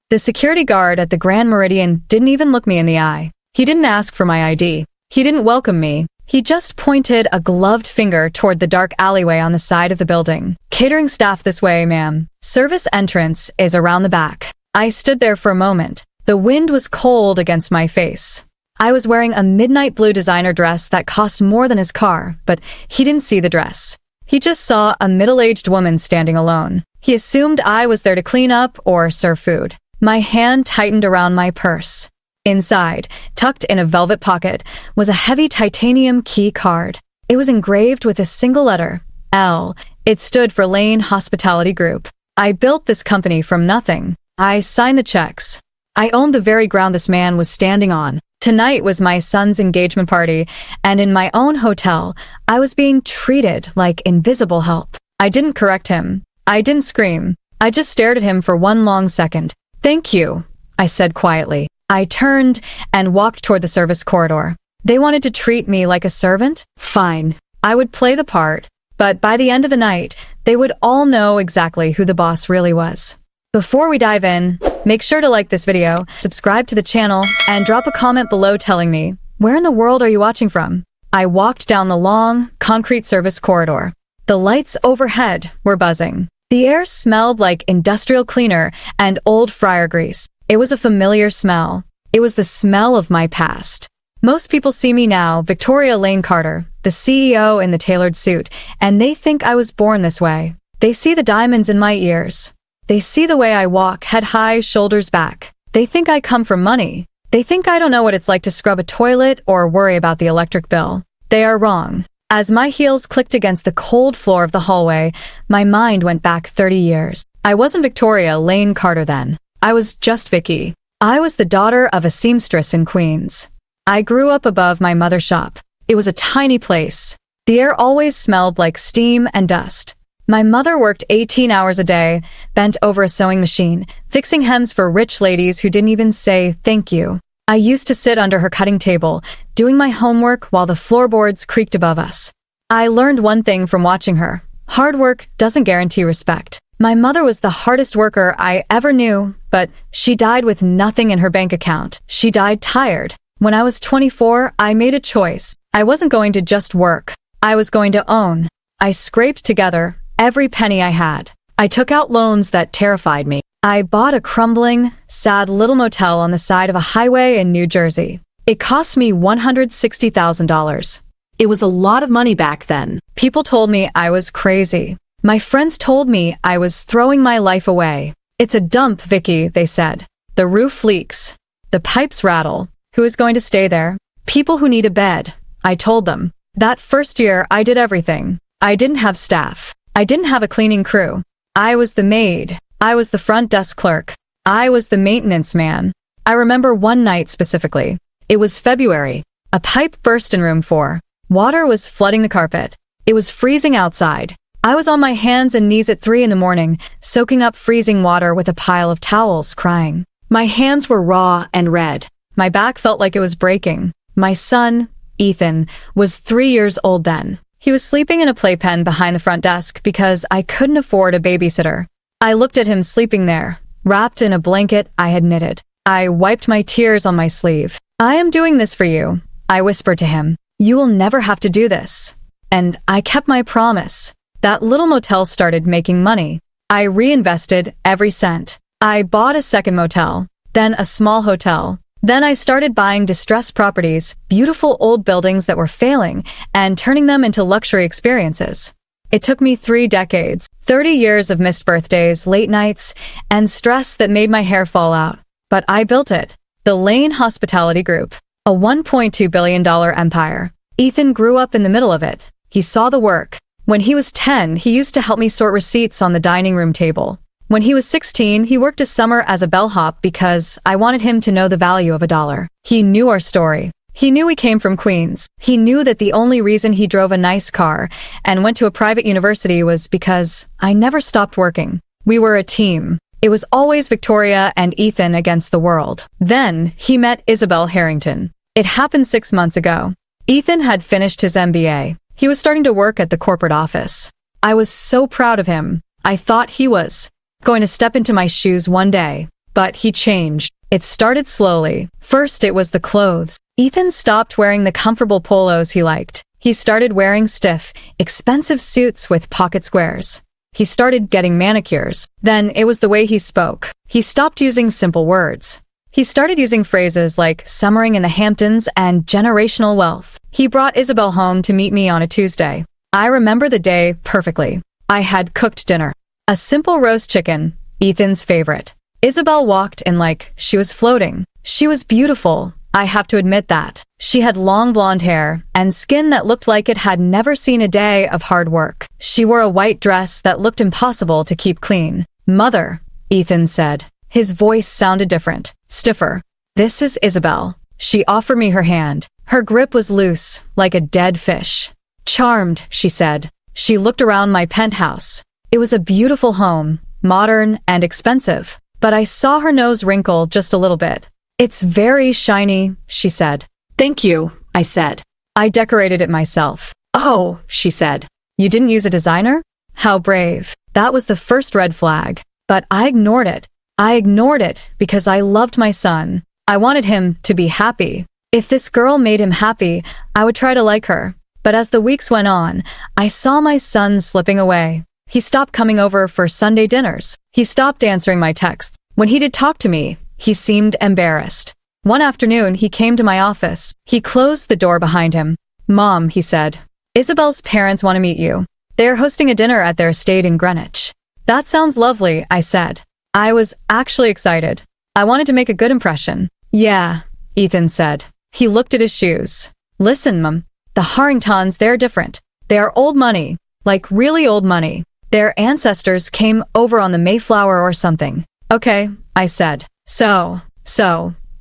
The security guard at the Grand Meridian didn't even look me in the eye. He didn't ask for my ID. He didn't welcome me. He just pointed a gloved finger toward the dark alleyway on the side of the building. Catering staff this way, ma'am. Service entrance is around the back. I stood there for a moment. The wind was cold against my face. I was wearing a midnight blue designer dress that cost more than his car, but he didn't see the dress. He just saw a middle-aged woman standing alone. He assumed I was there to clean up or serve food. My hand tightened around my purse. Inside, tucked in a velvet pocket, was a heavy titanium key card. It was engraved with a single letter, L. It stood for Lane Hospitality Group. I built this company from nothing. I signed the checks. I owned the very ground this man was standing on. Tonight was my son's engagement party, and in my own hotel, I was being treated like invisible help. I didn't correct him. I didn't scream. I just stared at him for one long second. "Thank you," I said quietly. I turned and walked toward the service corridor. They wanted to treat me like a servant? Fine. I would play the part, but by the end of the night, they would all know exactly who the boss really was. Before we dive in, make sure to like this video, subscribe to the channel, and drop a comment below telling me, where in the world are you watching from? I walked down the long, concrete service corridor. The lights overhead were buzzing. The air smelled like industrial cleaner and old fryer grease. It was a familiar smell. It was the smell of my past. Most people see me now, Victoria Lane Carter, the CEO in the tailored suit, and they think I was born this way. They see the diamonds in my ears. They see the way I walk, head high, shoulders back. They think I come from money. They think I don't know what it's like to scrub a toilet or worry about the electric bill. They are wrong. As my heels clicked against the cold floor of the hallway, my mind went back 30 years. I wasn't Victoria Lane Carter then. I was just Vicky. I was the daughter of a seamstress in Queens. I grew up above my mother's shop. It was a tiny place. The air always smelled like steam and dust. My mother worked 18 hours a day, bent over a sewing machine, fixing hems for rich ladies who didn't even say thank you. I used to sit under her cutting table, doing my homework while the floorboards creaked above us. I learned one thing from watching her. Hard work doesn't guarantee respect. My mother was the hardest worker I ever knew, but she died with nothing in her bank account. She died tired. When I was 24, I made a choice. I wasn't going to just work. I was going to own. I scraped together every penny I had. I took out loans that terrified me. I bought a crumbling, sad little motel on the side of a highway in New Jersey. It cost me $160,000. It was a lot of money back then. People told me I was crazy. My friends told me I was throwing my life away. "It's a dump, Vicky," they said. "The roof leaks. The pipes rattle. Who is going to stay there? People who need a bed," I told them. That first year, I did everything. I didn't have staff. I didn't have a cleaning crew. I was the maid. I was the front desk clerk. I was the maintenance man. I remember one night specifically. It was February. A pipe burst in room 4. Water was flooding the carpet. It was freezing outside. I was on my hands and knees at 3 in the morning, soaking up freezing water with a pile of towels, crying. My hands were raw and red. My back felt like it was breaking. My son, Ethan, was 3 years old then. He was sleeping in a playpen behind the front desk because I couldn't afford a babysitter. I looked at him sleeping there, wrapped in a blanket I had knitted. I wiped my tears on my sleeve. "I am doing this for you," I whispered to him. "You will never have to do this." And I kept my promise. That little motel started making money. I reinvested every cent. I bought a second motel, then a small hotel. Then I started buying distressed properties, beautiful old buildings that were failing, and turning them into luxury experiences. It took me 3 decades, 30 years of missed birthdays, late nights, and stress that made my hair fall out. But I built it. The Lane Hospitality Group, a $1.2 billion empire. Ethan grew up in the middle of it. He saw the work. When he was 10, he used to help me sort receipts on the dining room table. When he was 16, he worked a summer as a bellhop because I wanted him to know the value of a dollar. He knew our story. He knew we came from Queens. He knew that the only reason he drove a nice car and went to a private university was because I never stopped working. We were a team. It was always Victoria and Ethan against the world. Then he met Isabel Harrington. It happened 6 months ago. Ethan had finished his MBA. He was starting to work at the corporate office. I was so proud of him. I thought he was going to step into my shoes one day. But he changed. It started slowly. First, it was the clothes. Ethan stopped wearing the comfortable polos he liked. He started wearing stiff, expensive suits with pocket squares. He started getting manicures. Then it was the way he spoke. He stopped using simple words. He started using phrases like summering in the Hamptons and generational wealth. He brought Isabel home to meet me on a Tuesday. I remember the day perfectly. I had cooked dinner. A simple roast chicken, Ethan's favorite. Isabel walked in like she was floating. She was beautiful. I have to admit that. She had long blonde hair and skin that looked like it had never seen a day of hard work. She wore a white dress that looked impossible to keep clean. "Mother," Ethan said. His voice sounded different, stiffer. "This is Isabel." She offered me her hand. Her grip was loose, like a dead fish. "Charmed," she said. She looked around my penthouse. It was a beautiful home, modern and expensive. But I saw her nose wrinkle just a little bit. "It's very shiny," she said. "Thank you," I said. "I decorated it myself." "Oh," she said. "You didn't use a designer?" How brave. That was the first red flag. But I ignored it. I ignored it because I loved my son. I wanted him to be happy. If this girl made him happy, I would try to like her. But as the weeks went on, I saw my son slipping away. He stopped coming over for Sunday dinners. He stopped answering my texts. When he did talk to me, he seemed embarrassed. One afternoon, he came to my office. He closed the door behind him. "Mom," he said, "Isabel's parents want to meet you. They're hosting a dinner at their estate in Greenwich." "That sounds lovely," I said. I was actually excited. I wanted to make a good impression. "Yeah," Ethan said. He looked at his shoes. "Listen, Mom, the Harringtons, they're different. They are old money, like really old money. Their ancestors came over on the Mayflower or something." "Okay," I said. So,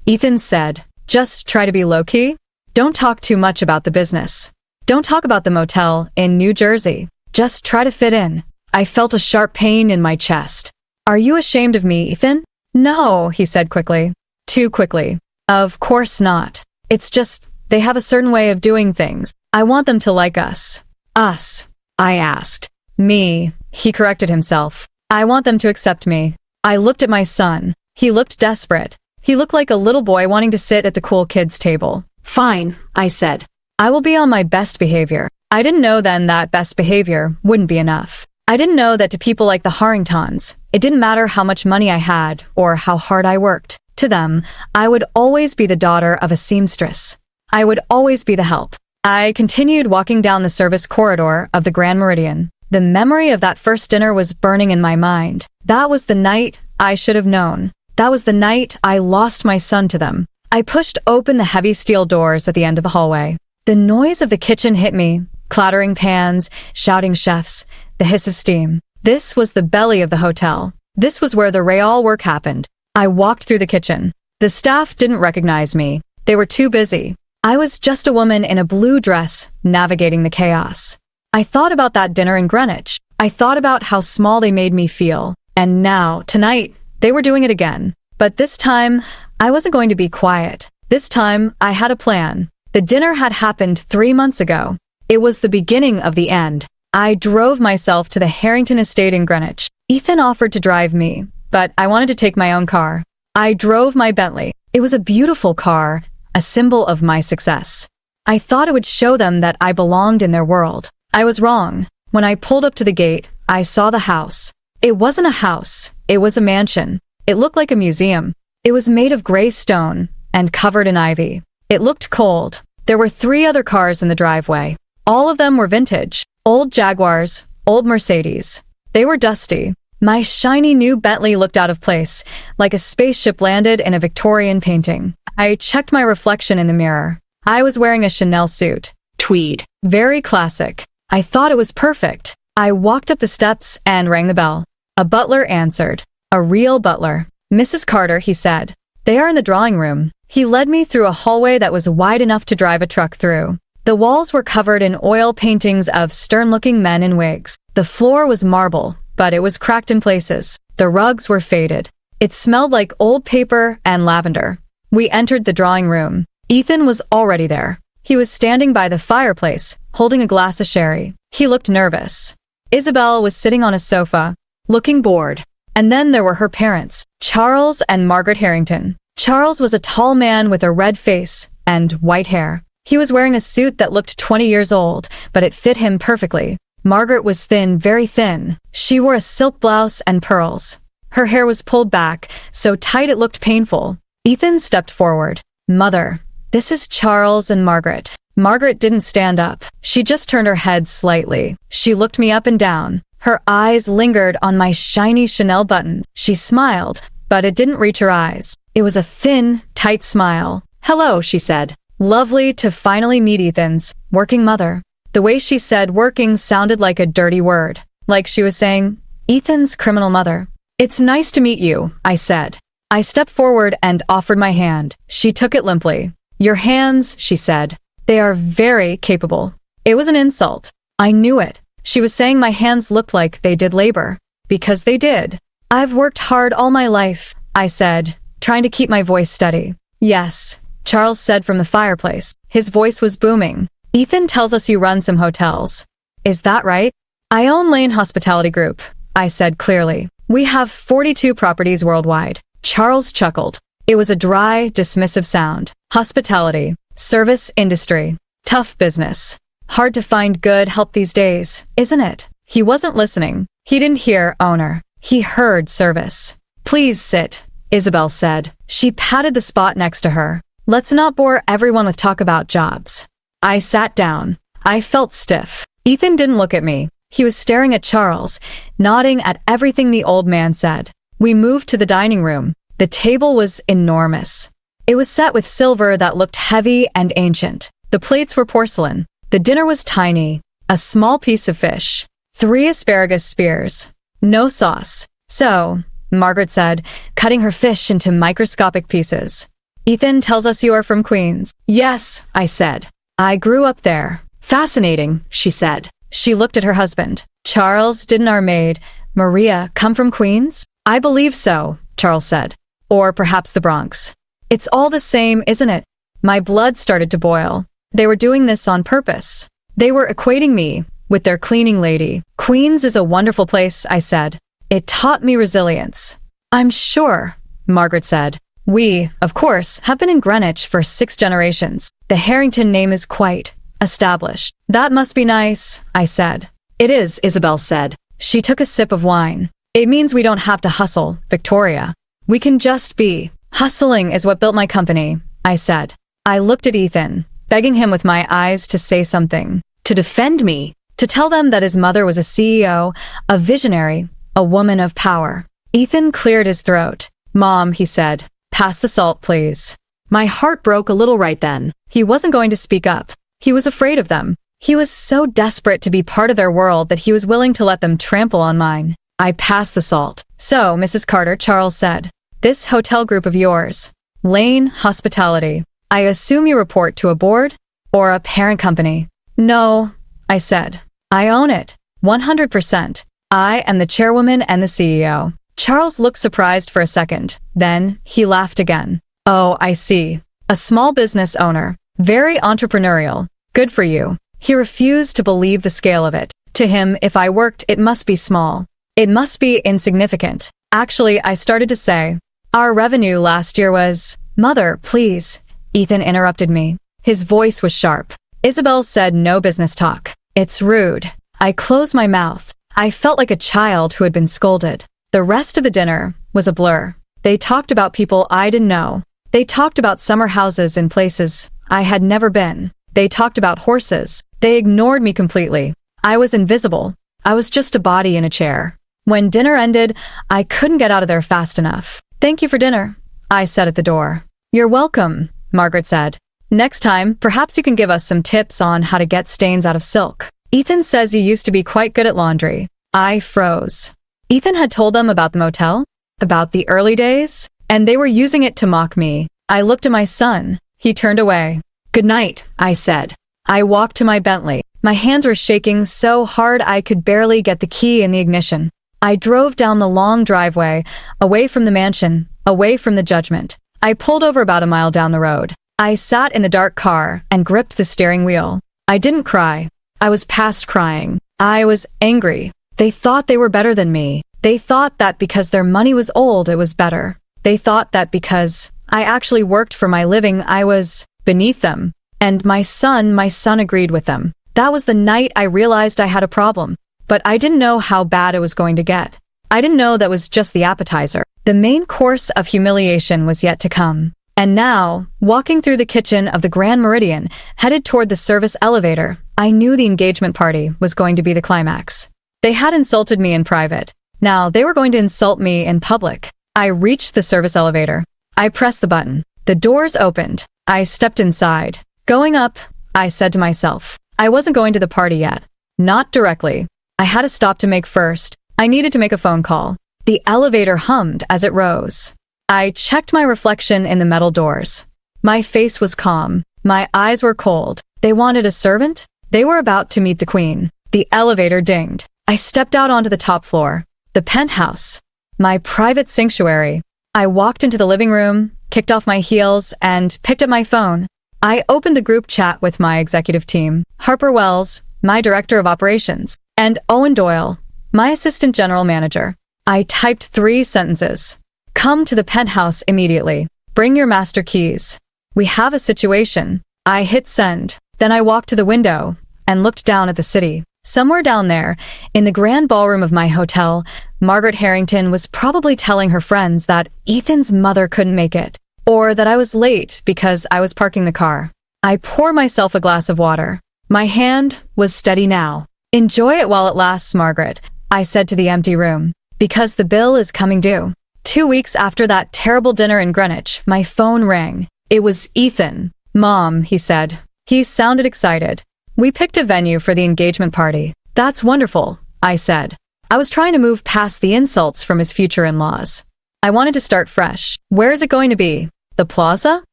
Ethan said, "Just try to be low-key. Don't talk too much about the business. Don't talk about the motel in New Jersey. Just try to fit in." I felt a sharp pain in my chest. "Are you ashamed of me, Ethan?" "No," he said quickly. Too quickly. "Of course not. It's just, they have a certain way of doing things. I want them to like us." "Us?" I asked. "Me," he corrected himself. "I want them to accept me." I looked at my son. He looked desperate. He looked like a little boy wanting to sit at the cool kids' table. "Fine," I said. I will be on my best behavior. I didn't know then that best behavior wouldn't be enough. I didn't know that to people like the Harringtons, it didn't matter how much money I had or how hard I worked. To them, I would always be the daughter of a seamstress. I would always be the help. I continued walking down the service corridor of the Grand Meridian. The memory of that first dinner was burning in my mind. That was the night I should have known. That was the night I lost my son to them. I pushed open the heavy steel doors at the end of the hallway. The noise of the kitchen hit me, clattering pans, shouting chefs, the hiss of steam. This was the belly of the hotel. This was where the real work happened. I walked through the kitchen. The staff didn't recognize me. They were too busy. I was just a woman in a blue dress, navigating the chaos. I thought about that dinner in Greenwich. I thought about how small they made me feel. And now, tonight, they were doing it again. But this time, I wasn't going to be quiet. This time, I had a plan. The dinner had happened 3 months ago. It was the beginning of the end. I drove myself to the Harrington estate in Greenwich. Ethan offered to drive me, but I wanted to take my own car. I drove my Bentley. It was a beautiful car, a symbol of my success. I thought it would show them that I belonged in their world. I was wrong. When I pulled up to the gate, I saw the house. It wasn't a house. It was a mansion. It looked like a museum. It was made of gray stone and covered in ivy. It looked cold. There were 3 other cars in the driveway. All of them were vintage. Old Jaguars, old Mercedes. They were dusty. My shiny new Bentley looked out of place, like a spaceship landed in a Victorian painting. I checked my reflection in the mirror. I was wearing a Chanel suit. Tweed. Very classic. I thought it was perfect. I walked up the steps and rang the bell. A butler answered. A real butler. "Mrs. Carter," he said. "They are in the drawing room." He led me through a hallway that was wide enough to drive a truck through. The walls were covered in oil paintings of stern-looking men in wigs. The floor was marble, but it was cracked in places. The rugs were faded. It smelled like old paper and lavender. We entered the drawing room. Ethan was already there. He was standing by the fireplace, holding a glass of sherry. He looked nervous. Isabel was sitting on a sofa, looking bored. And then there were her parents, Charles and Margaret Harrington. Charles was a tall man with a red face and white hair. He was wearing a suit that looked 20 years old, but it fit him perfectly. Margaret was thin, very thin. She wore a silk blouse and pearls. Her hair was pulled back, so tight it looked painful. Ethan stepped forward. "Mother, this is Charles and Margaret." Margaret didn't stand up. She just turned her head slightly. She looked me up and down. Her eyes lingered on my shiny Chanel buttons. She smiled, but it didn't reach her eyes. It was a thin, tight smile. "Hello," she said. "Lovely to finally meet Ethan's working mother." The way she said working sounded like a dirty word, like she was saying, Ethan's criminal mother. "It's nice to meet you," I said. I stepped forward and offered my hand. She took it limply. "Your hands," she said. "They are very capable." It was an insult. I knew it. She was saying my hands looked like they did labor. Because they did. "I've worked hard all my life," I said, trying to keep my voice steady. "Yes," Charles said from the fireplace. His voice was booming. "Ethan tells us you run some hotels. Is that right?" "I own Lane Hospitality Group," I said clearly. "We have 42 properties worldwide." Charles chuckled. It was a dry, dismissive sound. Hospitality. Service industry. Tough business. Hard to find good help these days, isn't it? He wasn't listening. He didn't hear owner. He heard service. "Please sit," Isabel said. She patted the spot next to her. "Let's not bore everyone with talk about jobs." I sat down. I felt stiff. Ethan didn't look at me. He was staring at Charles, nodding at everything the old man said. We moved to the dining room. The table was enormous. It was set with silver that looked heavy and ancient. The plates were porcelain. The dinner was tiny. A small piece of fish. 3 asparagus spears. No sauce. "So," Margaret said, cutting her fish into microscopic pieces. "Ethan tells us you are from Queens." "Yes," I said. "I grew up there." "Fascinating," she said. She looked at her husband. "Charles, didn't our maid, Maria, come from Queens?" "I believe so," Charles said. "Or perhaps the Bronx." "It's all the same, isn't it?" My blood started to boil. They were doing this on purpose. They were equating me with their cleaning lady. "Queens is a wonderful place," I said. "It taught me resilience." "I'm sure," Margaret said. "We, of course, have been in Greenwich for 6 generations. The Harrington name is quite established." "That must be nice," I said. "It is," Isabel said. She took a sip of wine. "It means we don't have to hustle, Victoria. We can just be." "Hustling is what built my company," I said. I looked at Ethan, begging him with my eyes to say something, to defend me, to tell them that his mother was a CEO, a visionary, a woman of power. Ethan cleared his throat. "Mom," he said, "pass the salt, please." My heart broke a little right then. He wasn't going to speak up. He was afraid of them. He was so desperate to be part of their world that he was willing to let them trample on mine. I passed the salt. "So, Mrs. Carter," Charles said, "this hotel group of yours, Lane Hospitality, I assume you report to a board or a parent company?" "No," I said. "I own it. 100%. I am the chairwoman and the CEO." Charles looked surprised for a second. Then he laughed again. "Oh, I see. A small business owner. Very entrepreneurial. Good for you." He refused to believe the scale of it. To him, if I worked, it must be small. It must be insignificant. Actually, I started to say, "Our revenue last year was—" "Mother, please," Ethan interrupted me. His voice was sharp. Isabel said no business talk. "It's rude." I closed my mouth. I felt like a child who had been scolded. The rest of the dinner was a blur. They talked about people I didn't know. They talked about summer houses in places I had never been. They talked about horses. They ignored me completely. I was invisible. I was just a body in a chair. When dinner ended, I couldn't get out of there fast enough. "Thank you for dinner," I said at the door. "You're welcome," Margaret said. "Next time, perhaps you can give us some tips on how to get stains out of silk. Ethan says you used to be quite good at laundry." I froze. Ethan had told them about the motel? About the early days? And they were using it to mock me. I looked at my son. He turned away. "Good night," I said. I walked to my Bentley. My hands were shaking so hard I could barely get the key in the ignition. I drove down the long driveway, away from the mansion, away from the judgment. I pulled over about a mile down the road. I sat in the dark car and gripped the steering wheel. I didn't cry. I was past crying. I was angry. They thought they were better than me. They thought that because their money was old, it was better. They thought that because I actually worked for my living, I was beneath them. And my son agreed with them. That was the night I realized I had a problem. But I didn't know how bad it was going to get. I didn't know that was just the appetizer. The main course of humiliation was yet to come. And now, walking through the kitchen of the Grand Meridian, headed toward the service elevator, I knew the engagement party was going to be the climax. They had insulted me in private. Now, they were going to insult me in public. I reached the service elevator. I pressed the button. The doors opened. I stepped inside. Going up, I said to myself, I wasn't going to the party yet. Not directly. I had a stop to make first. I needed to make a phone call. The elevator hummed as it rose. I checked my reflection in the metal doors. My face was calm. My eyes were cold. They wanted a servant? They were about to meet the queen. The elevator dinged. I stepped out onto the top floor. The penthouse. My private sanctuary. I walked into the living room, kicked off my heels, and picked up my phone. I opened the group chat with my executive team, Harper Wells, my director of operations, and Owen Doyle, my assistant general manager. I typed 3 sentences. Come to the penthouse immediately. Bring your master keys. We have a situation. I hit send. Then I walked to the window and looked down at the city. Somewhere down there, in the grand ballroom of my hotel, Margaret Harrington was probably telling her friends that Ethan's mother couldn't make it, or that I was late because I was parking the car. I pour myself a glass of water. My hand was steady now. Enjoy it while it lasts, Margaret, I said to the empty room, because the bill is coming due. 2 weeks after that terrible dinner in Greenwich, my phone rang. It was Ethan. Mom, he said. He sounded excited. We picked a venue for the engagement party. That's wonderful, I said. I was trying to move past the insults from his future in-laws. I wanted to start fresh. Where is it going to be? The Plaza?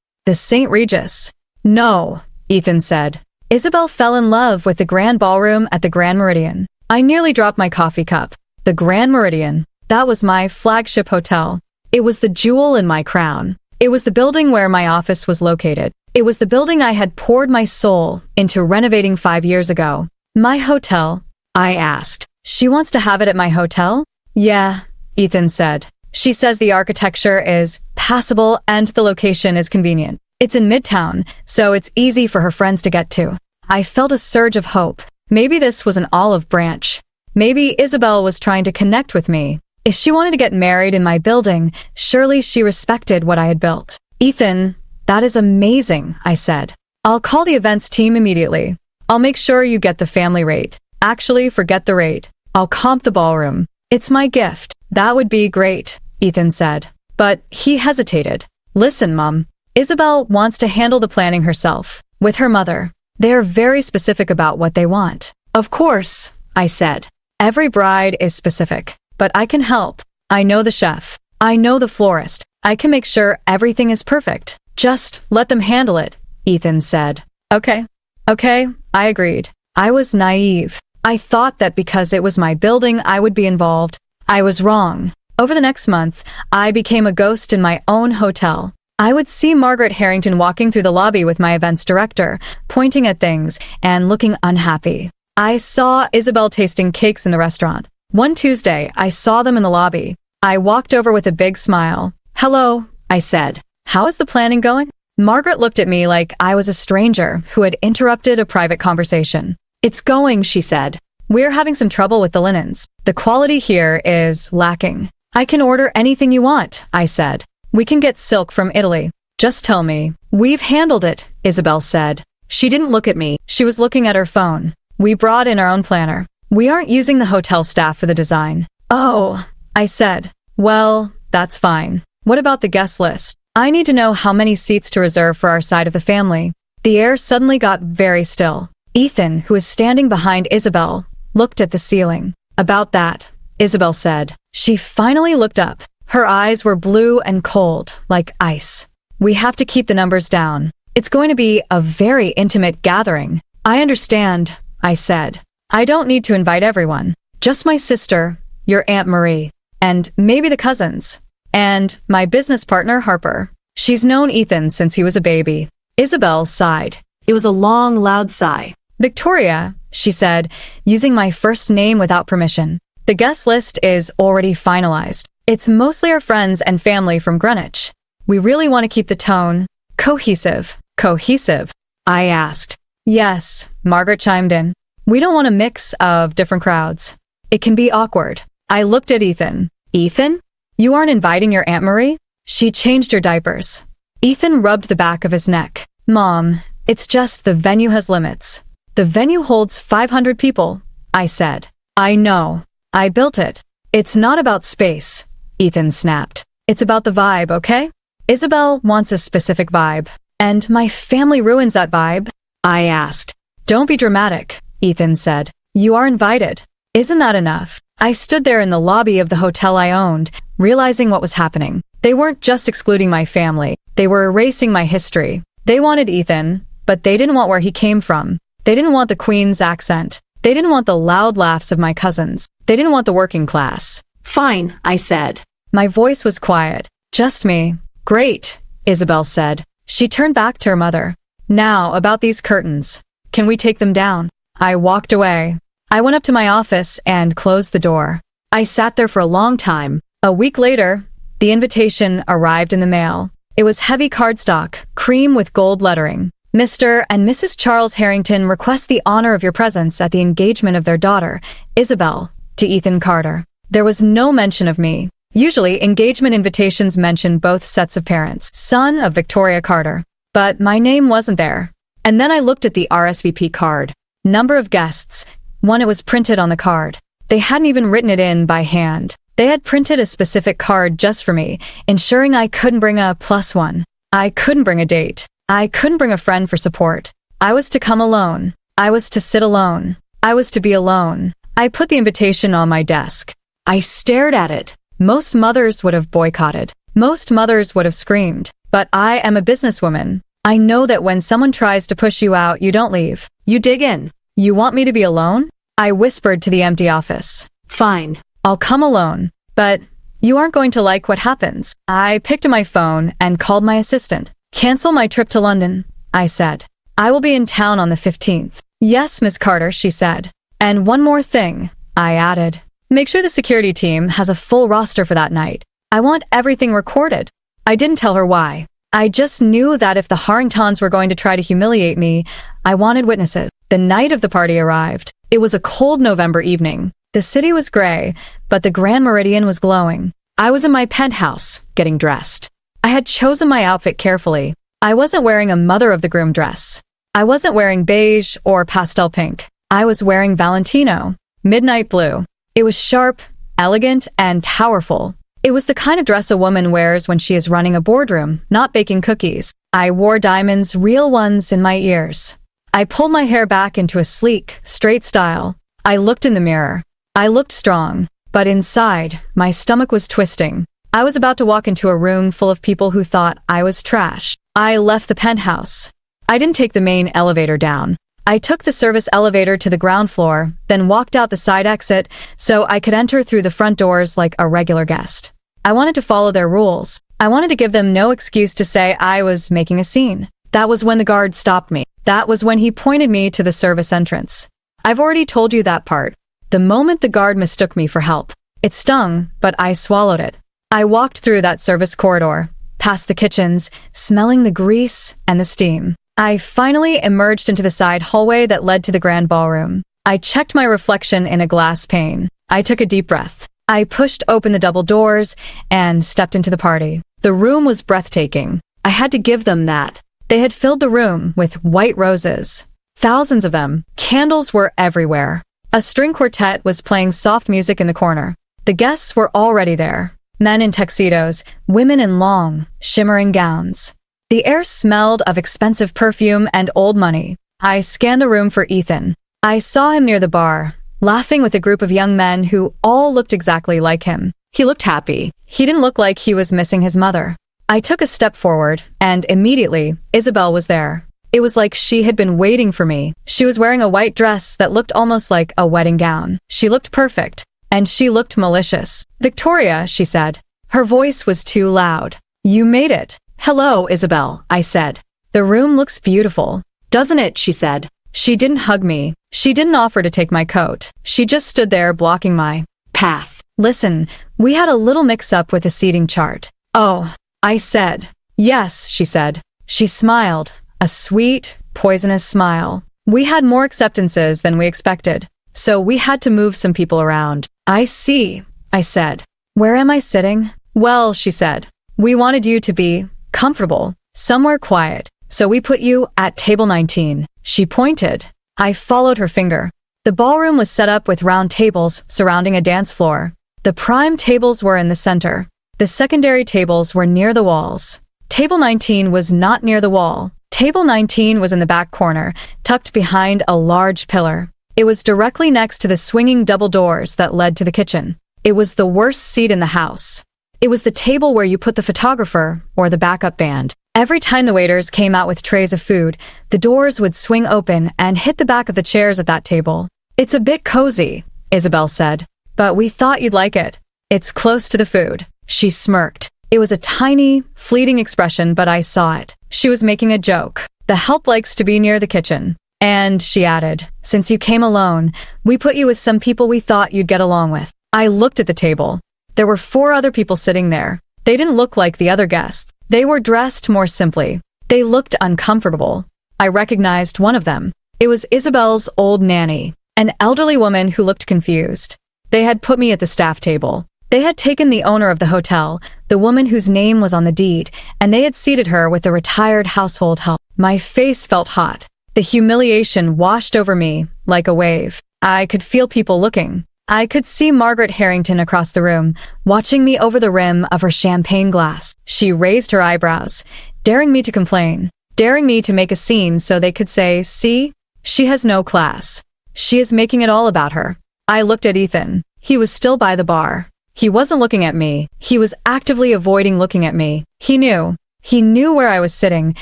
The St. Regis? No, Ethan said. Isabel fell in love with the grand ballroom at the Grand Meridian. I nearly dropped my coffee cup. The Grand Meridian. That was my flagship hotel. It was the jewel in my crown. It was the building where my office was located. It was the building I had poured my soul into renovating 5 years ago. My hotel? I asked. She wants to have it at my hotel? Yeah, Ethan said. She says the architecture is passable and the location is convenient. It's in Midtown, so it's easy for her friends to get to. I felt a surge of hope. Maybe this was an olive branch. Maybe Isabel was trying to connect with me. If she wanted to get married in my building, surely she respected what I had built. Ethan, that is amazing, I said. I'll call the events team immediately. I'll make sure you get the family rate. Actually, forget the rate. I'll comp the ballroom. It's my gift. That would be great, Ethan said. But he hesitated. Listen, Mom. Isabel wants to handle the planning herself, with her mother. They are very specific about what they want. Of course, I said. Every bride is specific, but I can help. I know the chef. I know the florist. I can make sure everything is perfect. Just let them handle it, Ethan said. Okay, I agreed. I was naive. I thought that because it was my building, I would be involved. I was wrong. Over the next month, I became a ghost in my own hotel. I would see Margaret Harrington walking through the lobby with my events director, pointing at things and looking unhappy. I saw Isabel tasting cakes in the restaurant. One Tuesday, I saw them in the lobby. I walked over with a big smile. Hello, I said. How is the planning going? Margaret looked at me like I was a stranger who had interrupted a private conversation. It's going, she said. We're having some trouble with the linens. The quality here is lacking. I can order anything you want, I said. We can get silk from Italy. Just tell me. We've handled it, Isabel said. She didn't look at me. She was looking at her phone. We brought in our own planner. We aren't using the hotel staff for the design. Oh, I said. Well, that's fine. What about the guest list? I need to know how many seats to reserve for our side of the family. The air suddenly got very still. Ethan, who was standing behind Isabel, looked at the ceiling. About that, Isabel said. She finally looked up. Her eyes were blue and cold, like ice. We have to keep the numbers down. It's going to be a very intimate gathering. I understand, I said. I don't need to invite everyone. Just my sister, your Aunt Marie, and maybe the cousins. And my business partner, Harper. She's known Ethan since he was a baby. Isabel sighed. It was a long, loud sigh. Victoria, she said, using my first name without permission. The guest list is already finalized. It's mostly our friends and family from Greenwich. We really want to keep the tone cohesive. Cohesive? I asked. Yes, Margaret chimed in. We don't want a mix of different crowds. It can be awkward. I looked at Ethan. Ethan? You aren't inviting your Aunt Marie? She changed her diapers. Ethan rubbed the back of his neck. Mom, it's just the venue has limits. The venue holds 500 people, I said. I know. I built it. It's not about space, Ethan snapped. It's about the vibe, okay? Isabel wants a specific vibe. And my family ruins that vibe? I asked. Don't be dramatic, Ethan said. You are invited. Isn't that enough? I stood there in the lobby of the hotel I owned, realizing what was happening. They weren't just excluding my family. They were erasing my history. They wanted Ethan, but they didn't want where he came from. They didn't want the Queen's accent. They didn't want the loud laughs of my cousins. They didn't want the working class. Fine, I said. My voice was quiet. Just me. Great, Isabel said. She turned back to her mother. Now, about these curtains. Can we take them down? I walked away. I went up to my office and closed the door. I sat there for a long time. A week later, the invitation arrived in the mail. It was heavy cardstock, cream with gold lettering. Mr. and Mrs. Charles Harrington request the honor of your presence at the engagement of their daughter, Isabel, to Ethan Carter. There was no mention of me. Usually, engagement invitations mention both sets of parents, son of Victoria Carter. But my name wasn't there. And then I looked at the RSVP card. Number of guests. One, it was printed on the card. They hadn't even written it in by hand. They had printed a specific card just for me, ensuring I couldn't bring a +1. I couldn't bring a date. I couldn't bring a friend for support. I was to come alone. I was to sit alone. I was to be alone. I put the invitation on my desk. I stared at it. Most mothers would have boycotted. Most mothers would have screamed. But I am a businesswoman. I know that when someone tries to push you out, you don't leave. You dig in. You want me to be alone? I whispered to the empty office. Fine. I'll come alone. But you aren't going to like what happens. I picked up my phone and called my assistant. Cancel my trip to London, I said. I will be in town on the 15th. Yes, Miss Carter, she said. And one more thing, I added. Make sure the security team has a full roster for that night. I want everything recorded. I didn't tell her why. I just knew that if the Harringtons were going to try to humiliate me, I wanted witnesses. The night of the party arrived. It was a cold November evening. The city was gray, but the Grand Meridian was glowing. I was in my penthouse, getting dressed. I had chosen my outfit carefully. I wasn't wearing a mother of the groom dress. I wasn't wearing beige or pastel pink. I was wearing Valentino, midnight blue. It was sharp, elegant, and powerful. It was the kind of dress a woman wears when she is running a boardroom, not baking cookies. I wore diamonds, real ones, in my ears. I pulled my hair back into a sleek, straight style. I looked in the mirror. I looked strong, but inside, my stomach was twisting. I was about to walk into a room full of people who thought I was trash. I left the penthouse. I didn't take the main elevator down. I took the service elevator to the ground floor, then walked out the side exit so I could enter through the front doors like a regular guest. I wanted to follow their rules. I wanted to give them no excuse to say I was making a scene. That was when the guard stopped me. That was when he pointed me to the service entrance. I've already told you that part. The moment the guard mistook me for help. It stung, but I swallowed it. I walked through that service corridor, past the kitchens, smelling the grease and the steam. I finally emerged into the side hallway that led to the grand ballroom. I checked my reflection in a glass pane. I took a deep breath. I pushed open the double doors and stepped into the party. The room was breathtaking. I had to give them that. They had filled the room with white roses. Thousands of them. Candles were everywhere. A string quartet was playing soft music in the corner. The guests were already there. Men in tuxedos, women in long, shimmering gowns. The air smelled of expensive perfume and old money. I scanned the room for Ethan. I saw him near the bar, laughing with a group of young men who all looked exactly like him. He looked happy. He didn't look like he was missing his mother. I took a step forward, and immediately, Isabel was there. It was like she had been waiting for me. She was wearing a white dress that looked almost like a wedding gown. She looked perfect, and she looked malicious. Victoria, she said. Her voice was too loud. You made it. Hello, Isabel, I said. The room looks beautiful. Doesn't it, she said. She didn't hug me. She didn't offer to take my coat. She just stood there blocking my Path. Listen, we had a little mix-up with the seating chart. Oh, I said. Yes, she said. She smiled, a sweet, poisonous smile. We had more acceptances than we expected, so we had to move some people around. I see, I said. Where am I sitting? Well, she said. We wanted you to be comfortable, somewhere quiet, so we put you at table 19. She pointed. I followed her finger. The ballroom was set up with round tables surrounding a dance floor. The prime tables were in the center. The secondary tables were near the walls. Table 19 was not near the wall. Table 19 was in the back corner, tucked behind a large pillar. It was directly next to the swinging double doors that led to the kitchen. It was the worst seat in the house. It was the table where you put the photographer or the backup band. Every time the waiters came out with trays of food, the doors would swing open and hit the back of the chairs at that table. It's a bit cozy, Isabel said, but we thought you'd like it. It's close to the food. She smirked. It was a tiny, fleeting expression, but I saw it. She was making a joke. The help likes to be near the kitchen. And, she added, since you came alone, we put you with some people we thought you'd get along with. I looked at the table. There were 4 other people sitting there. They didn't look like the other guests. They were dressed more simply. They looked uncomfortable. I recognized one of them. It was Isabel's old nanny, an elderly woman who looked confused. They had put me at the staff table. They had taken the owner of the hotel, the woman whose name was on the deed, and they had seated her with the retired household help. My face felt hot. The humiliation washed over me like a wave. I could feel people looking. I could see Margaret Harrington across the room, watching me over the rim of her champagne glass. She raised her eyebrows, daring me to complain, daring me to make a scene so they could say, see, she has no class. She is making it all about her. I looked at Ethan. He was still by the bar. He wasn't looking at me. He was actively avoiding looking at me. He knew. He knew where I was sitting,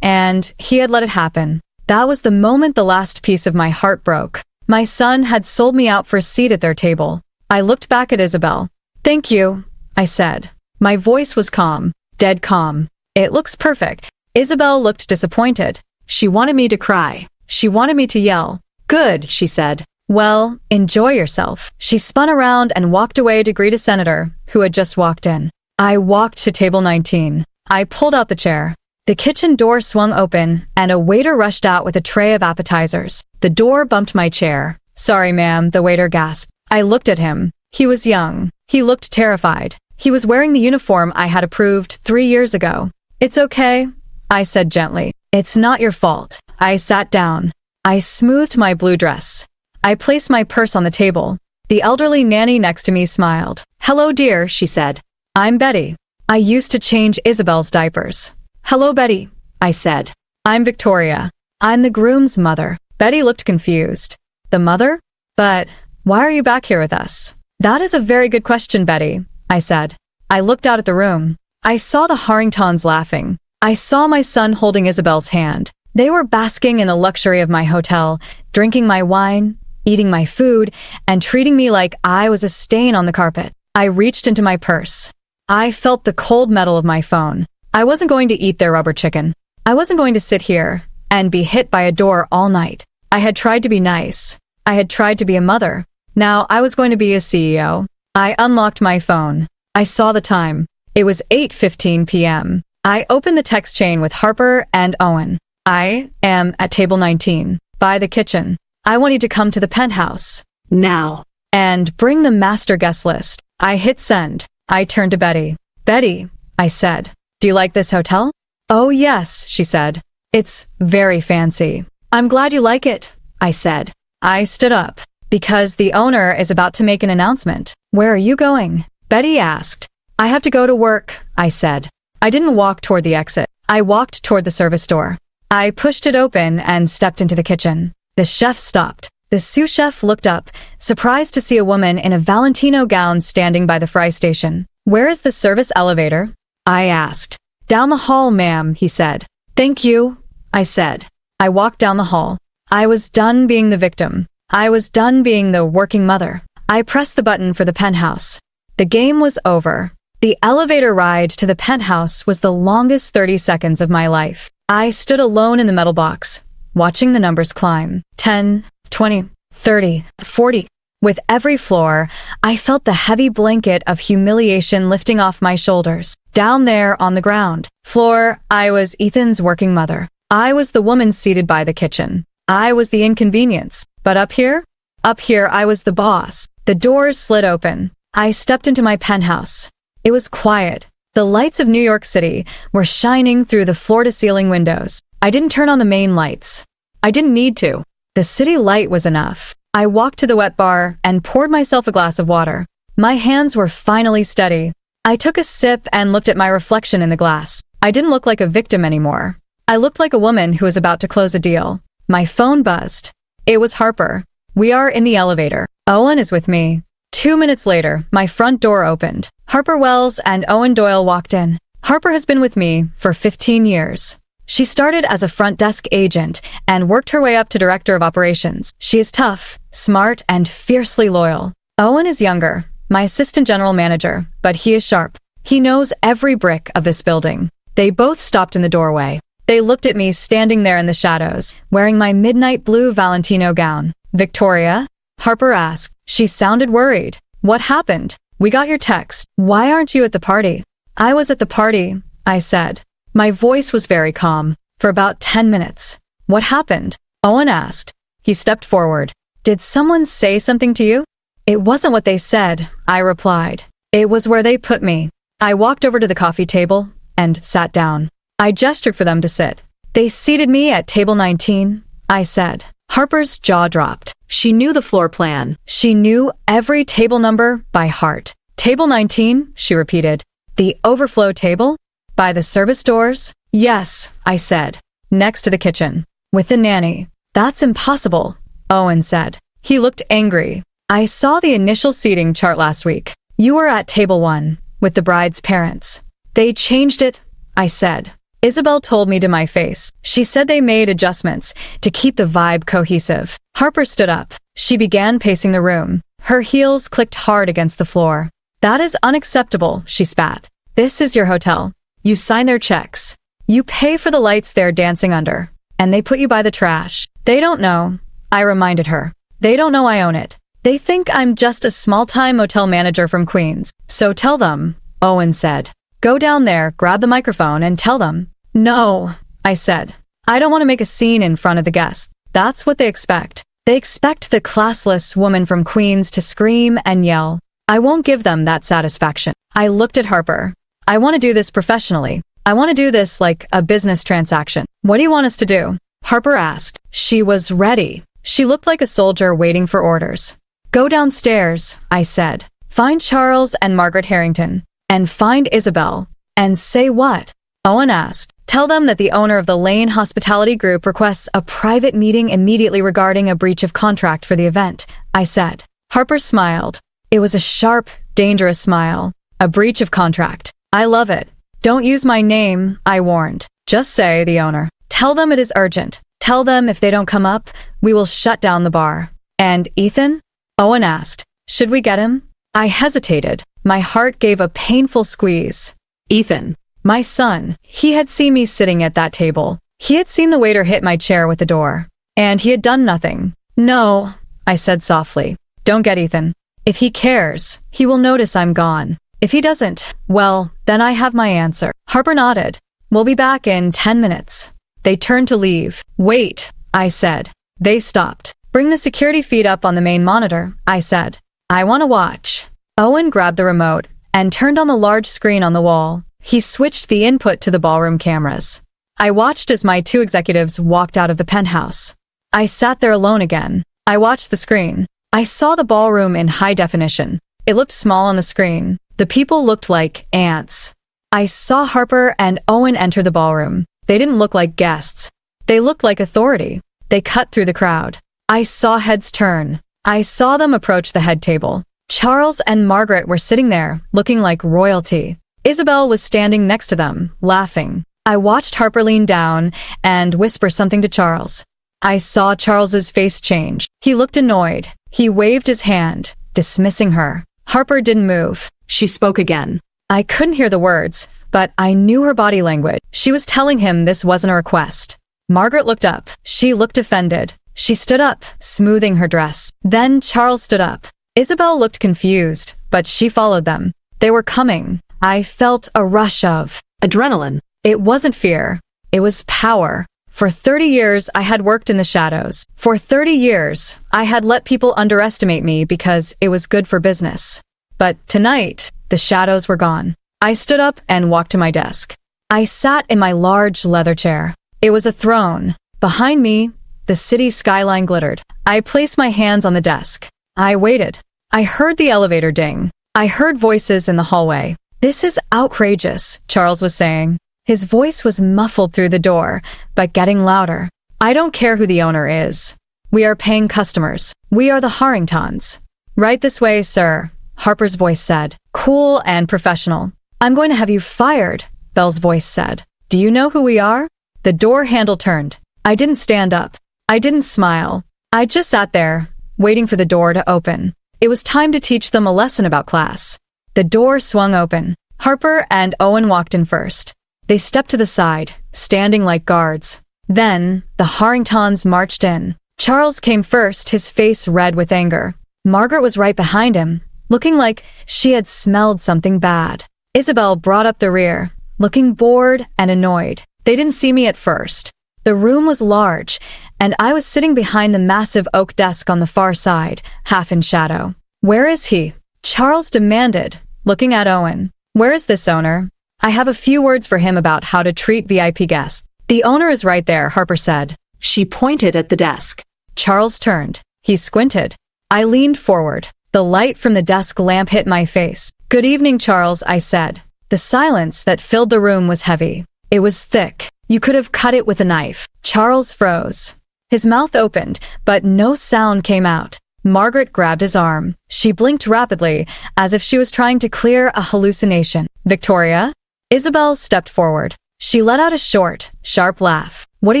and he had let it happen. That was the moment the last piece of my heart broke. My son had sold me out for a seat at their table. I looked back at Isabel. Thank you, I said. My voice was calm, dead calm. It looks perfect. Isabel looked disappointed. She wanted me to cry. She wanted me to yell. Good, she said. Well, enjoy yourself. She spun around and walked away to greet a senator who had just walked in. I walked to table 19. I pulled out the chair. The kitchen door swung open, and a waiter rushed out with a tray of appetizers. The door bumped my chair. Sorry, ma'am, the waiter gasped. I looked at him. He was young. He looked terrified. He was wearing the uniform I had approved 3 years ago. It's okay, I said gently. It's not your fault. I sat down. I smoothed my blue dress. I placed my purse on the table. The elderly nanny next to me smiled. Hello, dear, she said. I'm Betty. I used to change Isabel's diapers. Hello, Betty, I said. I'm Victoria. I'm the groom's mother. Betty looked confused. The mother? But why are you back here with us? That is a very good question, Betty, I said. I looked out at the room. I saw the Harringtons laughing. I saw my son holding Isabel's hand. They were basking in the luxury of my hotel, drinking my wine, eating my food, and treating me like I was a stain on the carpet. I reached into my purse. I felt the cold metal of my phone. I wasn't going to eat their rubber chicken. I wasn't going to sit here and be hit by a door all night. I had tried to be nice. I had tried to be a mother. Now I was going to be a CEO. I unlocked my phone. I saw the time. It was 8:15 p.m. I opened the text chain with Harper and Owen. I am at table 19, by the kitchen. I want you to come to the penthouse. Now. And bring the master guest list. I hit send. I turned to Betty. Betty, I said. Do you like this hotel? Oh yes, she said. It's very fancy. I'm glad you like it, I said. I stood up. Because the owner is about to make an announcement. Where are you going? Betty asked. I have to go to work, I said. I didn't walk toward the exit. I walked toward the service door. I pushed it open and stepped into the kitchen. The chef stopped. The sous chef looked up, surprised to see a woman in a Valentino gown standing by the fry station. Where is the service elevator? I asked. Down the hall, ma'am, he said. Thank you, I said. I walked down the hall. I was done being the victim. I was done being the working mother. I pressed the button for the penthouse. The game was over. The elevator ride to the penthouse was the longest 30 seconds of my life. I stood alone in the metal box, watching the numbers climb. 10, 20, 30, 40. With every floor, I felt the heavy blanket of humiliation lifting off my shoulders. Down there on the ground floor, I was Ethan's working mother. I was the woman seated by the kitchen. I was the inconvenience. But up here, I was the boss. The doors slid open. I stepped into my penthouse. It was quiet. The lights of New York City were shining through the floor-to-ceiling windows. I didn't turn on the main lights. I didn't need to. The city light was enough. I walked to the wet bar and poured myself a glass of water. My hands were finally steady. I took a sip and looked at my reflection in the glass. I didn't look like a victim anymore. I looked like a woman who was about to close a deal. My phone buzzed. It was Harper. We are in the elevator. Owen is with me. 2 minutes later, my front door opened. Harper Wells and Owen Doyle walked in. Harper has been with me for 15 years. She started as a front desk agent and worked her way up to director of operations. She is tough, smart, and fiercely loyal. Owen is younger, my assistant general manager, but he is sharp. He knows every brick of this building. They both stopped in the doorway. They looked at me standing there in the shadows, wearing my midnight blue Valentino gown. Victoria? Harper asked. She sounded worried. What happened? We got your text. Why aren't you at the party? I was at the party, I said. My voice was very calm. For about 10 minutes. What happened? Owen asked. He stepped forward. Did someone say something to you? It wasn't what they said, I replied. It was where they put me. I walked over to the coffee table and sat down. I gestured for them to sit. They seated me at table 19, I said. Harper's jaw dropped. She knew the floor plan. She knew every table number by heart. Table 19, she repeated. The overflow table? By the service doors? Yes, I said. Next to the kitchen. With the nanny. That's impossible, Owen said. He looked angry. I saw the initial seating chart last week. You were at table 1, with the bride's parents. They changed it, I said. Isabel told me to my face. She said they made adjustments to keep the vibe cohesive. Harper stood up. She began pacing the room. Her heels clicked hard against the floor. That is unacceptable, she spat. This is your hotel. You sign their checks. You pay for the lights they're dancing under. And they put you by the trash. They don't know, I reminded her. They don't know I own it. They think I'm just a small-time motel manager from Queens. So tell them, Owen said. Go down there, grab the microphone, and tell them. No, I said. I don't want to make a scene in front of the guests. That's what they expect. They expect the classless woman from Queens to scream and yell. I won't give them that satisfaction. I looked at Harper. I want to do this professionally. I want to do this like a business transaction. What do you want us to do? Harper asked. She was ready. She looked like a soldier waiting for orders. Go downstairs, I said. Find Charles and Margaret Harrington. And find Isabel. And say what? Owen asked. Tell them that the owner of the Lane Hospitality Group requests a private meeting immediately regarding a breach of contract for the event, I said. Harper smiled. It was a sharp, dangerous smile. A breach of contract. I love it. Don't use my name, I warned. Just say the owner. Tell them it is urgent. Tell them if they don't come up, we will shut down the bar. And Ethan? Owen asked. Should we get him? I hesitated. My heart gave a painful squeeze. Ethan. My son. He had seen me sitting at that table. He had seen the waiter hit my chair with the door. And he had done nothing. No, I said softly. Don't get Ethan. If he cares, he will notice I'm gone. If he doesn't, well, then I have my answer. Harper nodded. We'll be back in 10 minutes. They turned to leave. Wait, I said. They stopped. Bring the security feed up on the main monitor, I said. I want to watch. Owen grabbed the remote and turned on the large screen on the wall. He switched the input to the ballroom cameras. I watched as my 2 executives walked out of the penthouse. I sat there alone again. I watched the screen. I saw the ballroom in high definition. It looked small on the screen. The people looked like ants. I saw Harper and Owen enter the ballroom. They didn't look like guests. They looked like authority. They cut through the crowd. I saw heads turn. I saw them approach the head table. Charles and Margaret were sitting there, looking like royalty. Isabel was standing next to them, laughing. I watched Harper lean down and whisper something to Charles. I saw Charles's face change. He looked annoyed. He waved his hand, dismissing her. Harper didn't move. She spoke again. I couldn't hear the words, but I knew her body language. She was telling him this wasn't a request. Margaret looked up. She looked offended. She stood up, smoothing her dress. Then Charles stood up. Isabel looked confused, but she followed them. They were coming. I felt a rush of adrenaline. It wasn't fear. It was power. For 30 years, I had worked in the shadows. For 30 years, I had let people underestimate me because it was good for business. But tonight, the shadows were gone. I stood up and walked to my desk. I sat in my large leather chair. It was a throne. Behind me, the city skyline glittered. I placed my hands on the desk. I waited. I heard the elevator ding. I heard voices in the hallway. "This is outrageous," Charles was saying. His voice was muffled through the door, but getting louder. "I don't care who the owner is. We are paying customers. We are the Harringtons." "Right this way, sir," Harper's voice said, cool and professional. "I'm going to have you fired," Belle's voice said. "Do you know who we are?" The door handle turned. I didn't stand up. I didn't smile. I just sat there, waiting for the door to open. It was time to teach them a lesson about class. The door swung open. Harper and Owen walked in first. They stepped to the side, standing like guards. Then, the Harringtons marched in. Charles came first, his face red with anger. Margaret was right behind him, looking like she had smelled something bad. Isabel brought up the rear, looking bored and annoyed. They didn't see me at first. The room was large, and I was sitting behind the massive oak desk on the far side, half in shadow. "Where is he?" Charles demanded, looking at Owen. "Where is this owner? I have a few words for him about how to treat VIP guests." "The owner is right there," Harper said. She pointed at the desk. Charles turned. He squinted. I leaned forward. The light from the desk lamp hit my face. "Good evening, Charles," I said. The silence that filled the room was heavy. It was thick. You could have cut it with a knife. Charles froze. His mouth opened, but no sound came out. Margaret grabbed his arm. She blinked rapidly, as if she was trying to clear a hallucination. "Victoria?" Isabel stepped forward. She let out a short, sharp laugh. "What are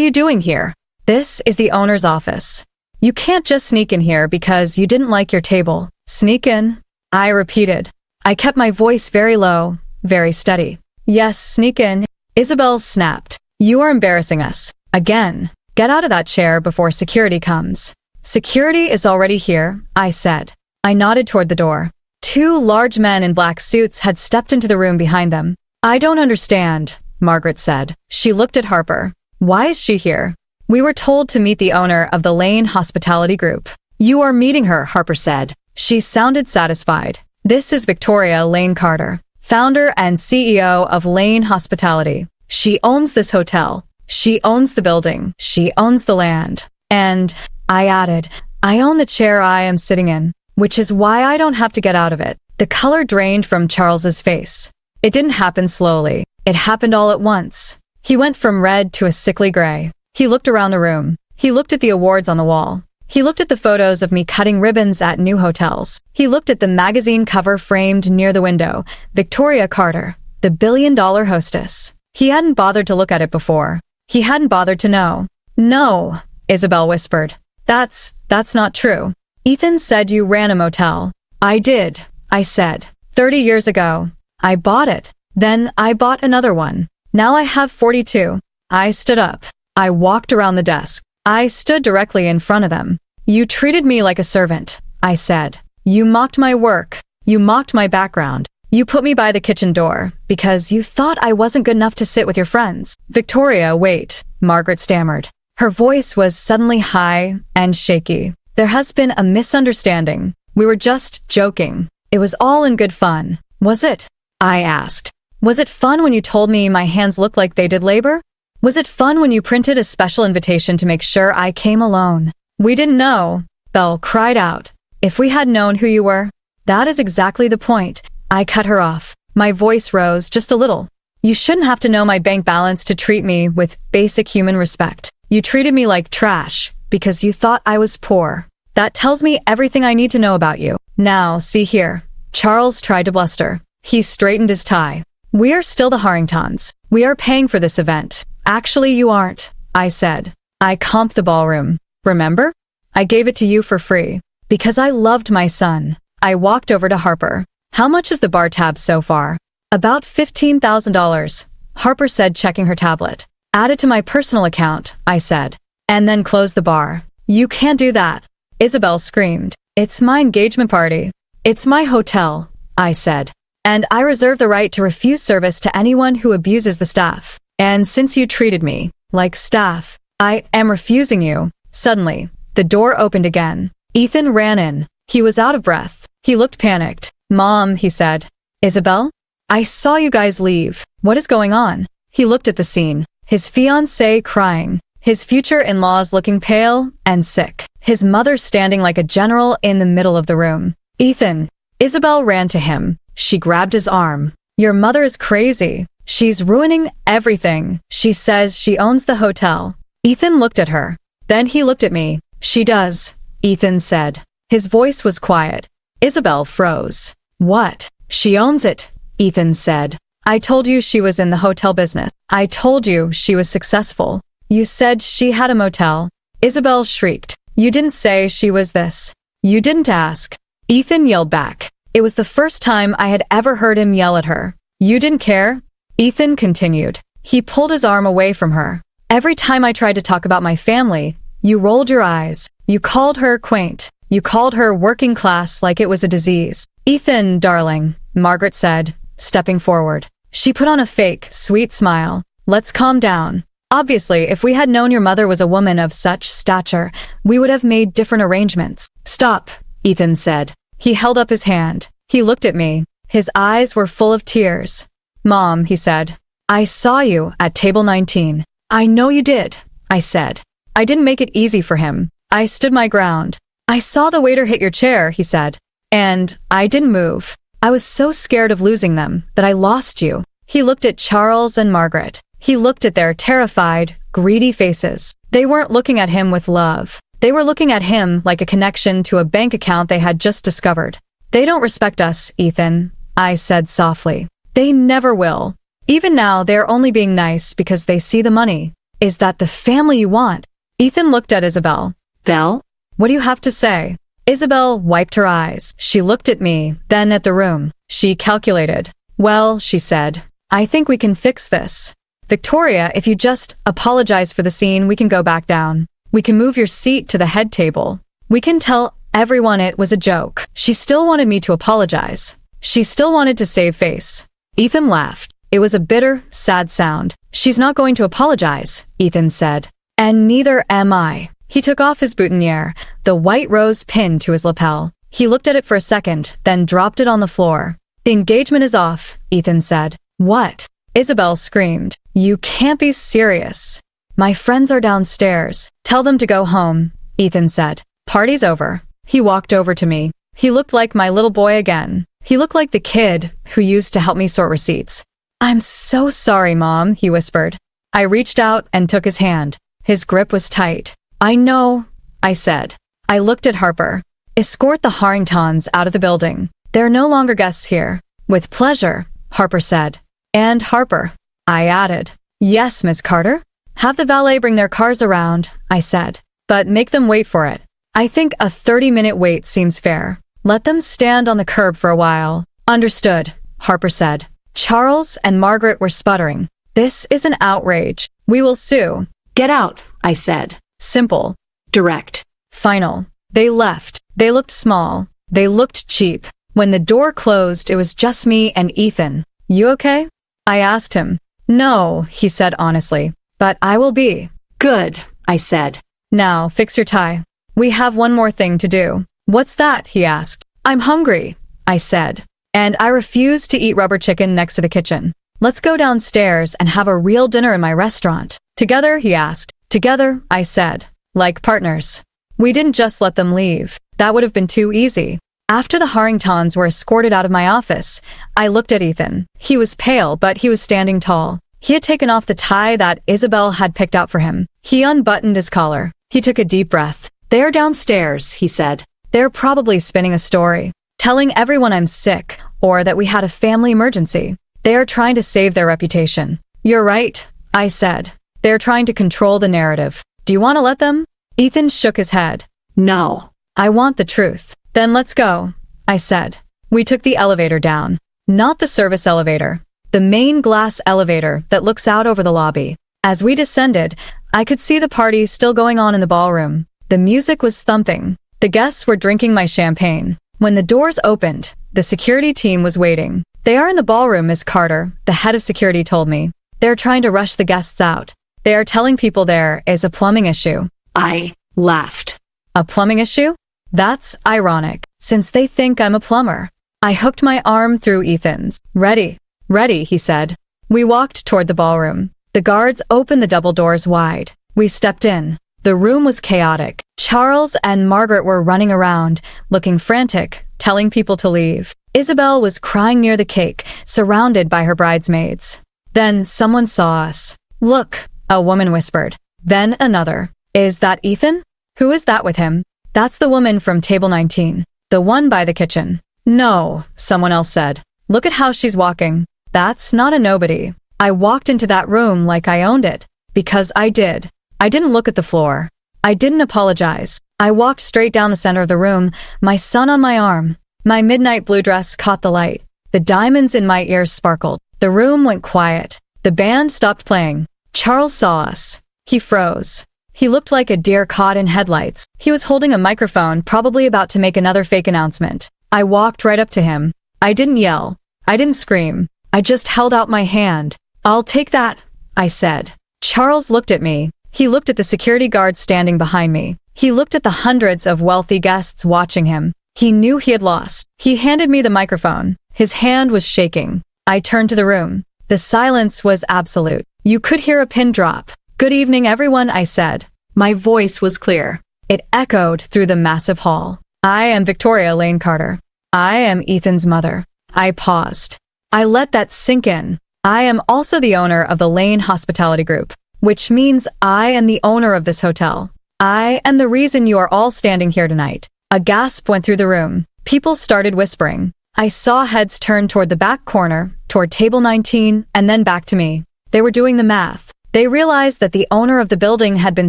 you doing here? This is the owner's office. You can't just sneak in here because you didn't like your table." "Sneak in?" I repeated. I kept my voice very low, very steady. "Yes, sneak in." Isabel snapped. "You are embarrassing us. Again. Get out of that chair before security comes." "Security is already here," I said. I nodded toward the door. Two large men in black suits had stepped into the room behind them. "I don't understand," Margaret said. She looked at Harper. "Why is she here?" "We were told to meet the owner of the Lane Hospitality Group." "You are meeting her," Harper said. She sounded satisfied. "This is Victoria Lane Carter, founder and CEO of Lane Hospitality. She owns this hotel. She owns the building. She owns the land. And," I added, "I own the chair I am sitting in, which is why I don't have to get out of it." The color drained from Charles's face. It didn't happen slowly. It happened all at once. He went from red to a sickly gray. He looked around the room. He looked at the awards on the wall. He looked at the photos of me cutting ribbons at new hotels. He looked at the magazine cover framed near the window. Victoria Carter, the billion-dollar hostess. He hadn't bothered to look at it before. He hadn't bothered to know. "No," Isabel whispered. That's not true. Ethan said you ran a motel." "I did," I said. 30 years ago. I bought it. Then I bought another one. Now I have 42. I stood up. I walked around the desk. I stood directly in front of them. "You treated me like a servant," I said. "You mocked my work. You mocked my background. You put me by the kitchen door because you thought I wasn't good enough to sit with your friends." "Victoria, wait," Margaret stammered. Her voice was suddenly high and shaky. "There has been a misunderstanding. We were just joking. It was all in good fun. Was it?" I asked. "Was it fun when you told me my hands looked like they did labor? Was it fun when you printed a special invitation to make sure I came alone?" "We didn't know," Belle cried out. "If we had known who you were." "That is exactly the point." I cut her off. My voice rose just a little. "You shouldn't have to know my bank balance to treat me with basic human respect. You treated me like trash because you thought I was poor. That tells me everything I need to know about you. Now, see here." Charles tried to bluster. He straightened his tie. "We are still the Harringtons. We are paying for this event." "Actually, you aren't," I said. "I comped the ballroom. Remember? I gave it to you for free. Because I loved my son." I walked over to Harper. "How much is the bar tab so far?" "About $15,000, Harper said, checking her tablet. "Add it to my personal account," I said. "And then close the bar. You can't do that. Isabel screamed. It's my engagement party. It's my hotel, I said. And I reserve the right to refuse service to anyone who abuses the staff. And since you treated me like staff, I am refusing you. Suddenly, the door opened again. Ethan ran in. He was out of breath. He looked panicked. Mom, he said. Isabel? I saw you guys leave. What is going on? He looked at the scene. His fiancée crying. His future in-laws looking pale and sick. His mother standing like a general in the middle of the room. Ethan. Isabel ran to him. She grabbed his arm. Your mother is crazy. She's ruining everything. She says she owns the hotel. Ethan looked at her. Then he looked at me. She does, Ethan said. His voice was quiet. Isabel froze. What? She owns it, Ethan said. I told you she was in the hotel business. I told you she was successful. You said she had a motel. Isabel shrieked. You didn't say she was this. You didn't ask. Ethan yelled back. It was the first time I had ever heard him yell at her. You didn't care? Ethan continued. He pulled his arm away from her. Every time I tried to talk about my family, you rolled your eyes. You called her quaint. You called her working class like it was a disease. Ethan, darling, Margaret said, stepping forward. She put on a fake, sweet smile. Let's calm down. Obviously, if we had known your mother was a woman of such stature, we would have made different arrangements. Stop, Ethan said. He held up his hand. He looked at me. His eyes were full of tears. Mom, he said. I saw you at table 19. I know you did, I said. I didn't make it easy for him. I stood my ground. I saw the waiter hit your chair, he said. And I didn't move. I was so scared of losing them that I lost you. He looked at Charles and Margaret. He looked at their terrified, greedy faces. They weren't looking at him with love. They were looking at him like a connection to a bank account they had just discovered. They don't respect us, Ethan, I said softly. They never will. Even now, they're only being nice because they see the money. Is that the family you want? Ethan looked at Isabel. Val? What do you have to say? Isabel wiped her eyes. She looked at me, then at the room. She calculated. Well, she said, I think we can fix this. Victoria, if you just apologize for the scene, we can go back down. We can move your seat to the head table. We can tell everyone it was a joke. She still wanted me to apologize. She still wanted to save face. Ethan laughed. It was a bitter, sad sound. She's not going to apologize, Ethan said. And neither am I. He took off his boutonniere, the white rose pinned to his lapel. He looked at it for a second, then dropped it on the floor. The engagement is off, Ethan said. What? Isabel screamed. You can't be serious. My friends are downstairs. Tell them to go home, Ethan said. Party's over. He walked over to me. He looked like my little boy again. He looked like the kid who used to help me sort receipts. I'm so sorry, Mom, he whispered. I reached out and took his hand. His grip was tight. I know, I said. I looked at Harper. Escort the Harringtons out of the building. There are no longer guests here. With pleasure, Harper said. And Harper, I added. Yes, Miss Carter. Have the valet bring their cars around, I said. But make them wait for it. I think a 30-minute wait seems fair. Let them stand on the curb for a while. Understood, Harper said. Charles and Margaret were sputtering. This is an outrage. We will sue. Get out, I said. Simple. Direct. Final. They left. They looked small. They looked cheap. When the door closed, it was just me and Ethan. You okay? I asked him. No, he said honestly. But I will be. Good, I said. Now, fix your tie. We have one more thing to do. What's that? He asked. I'm hungry, I said. And I refuse to eat rubber chicken next to the kitchen. Let's go downstairs and have a real dinner in my restaurant. Together, he asked. Together, I said. Like partners. We didn't just let them leave. That would have been too easy. After the Harringtons were escorted out of my office, I looked at Ethan. He was pale, but he was standing tall. He had taken off the tie that Isabel had picked out for him. He unbuttoned his collar. He took a deep breath. They're downstairs, he said. They're probably spinning a story, telling everyone I'm sick, or that we had a family emergency. They are trying to save their reputation. You're right, I said. They're trying to control the narrative. Do you want to let them? Ethan shook his head. No. I want the truth. Then let's go, I said. We took the elevator down. Not the service elevator. The main glass elevator that looks out over the lobby. As we descended, I could see the party still going on in the ballroom. The music was thumping. The guests were drinking my champagne. When the doors opened, the security team was waiting. "They are in the ballroom, Miss Carter," the head of security told me. "They're trying to rush the guests out. They are telling people there is a plumbing issue." I laughed. A plumbing issue? That's ironic, since they think I'm a plumber. I hooked my arm through Ethan's. "Ready, ready," he said. We walked toward the ballroom. The guards opened the double doors wide. We stepped in. The room was chaotic. Charles and Margaret were running around, looking frantic, telling people to leave. Isabel was crying near the cake, surrounded by her bridesmaids. Then someone saw us. "Look," a woman whispered. Then another. "Is that Ethan? Who is that with him?" "That's the woman from table 19. The one by the kitchen." "No," someone else said. "Look at how she's walking. That's not a nobody." I walked into that room like I owned it. Because I did. I didn't look at the floor. I didn't apologize. I walked straight down the center of the room, my son on my arm. My midnight blue dress caught the light. The diamonds in my ears sparkled. The room went quiet. The band stopped playing. Charles saw us. He froze. He looked like a deer caught in headlights. He was holding a microphone, probably about to make another fake announcement. I walked right up to him. I didn't yell. I didn't scream. I just held out my hand. "I'll take that," I said. Charles looked at me. He looked at the security guards standing behind me. He looked at the hundreds of wealthy guests watching him. He knew he had lost. He handed me the microphone. His hand was shaking. I turned to the room. The silence was absolute. You could hear a pin drop. "Good evening, everyone," I said. My voice was clear. It echoed through the massive hall. "I am Victoria Lane Carter. I am Ethan's mother." I paused. I let that sink in. I am also the owner of the Lane Hospitality Group, which means I am the owner of this hotel. I am the reason you are all standing here tonight. A gasp went through the room. People started whispering. I saw heads turn toward the back corner, toward table 19, and then back to me. They were doing the math. They realized that the owner of the building had been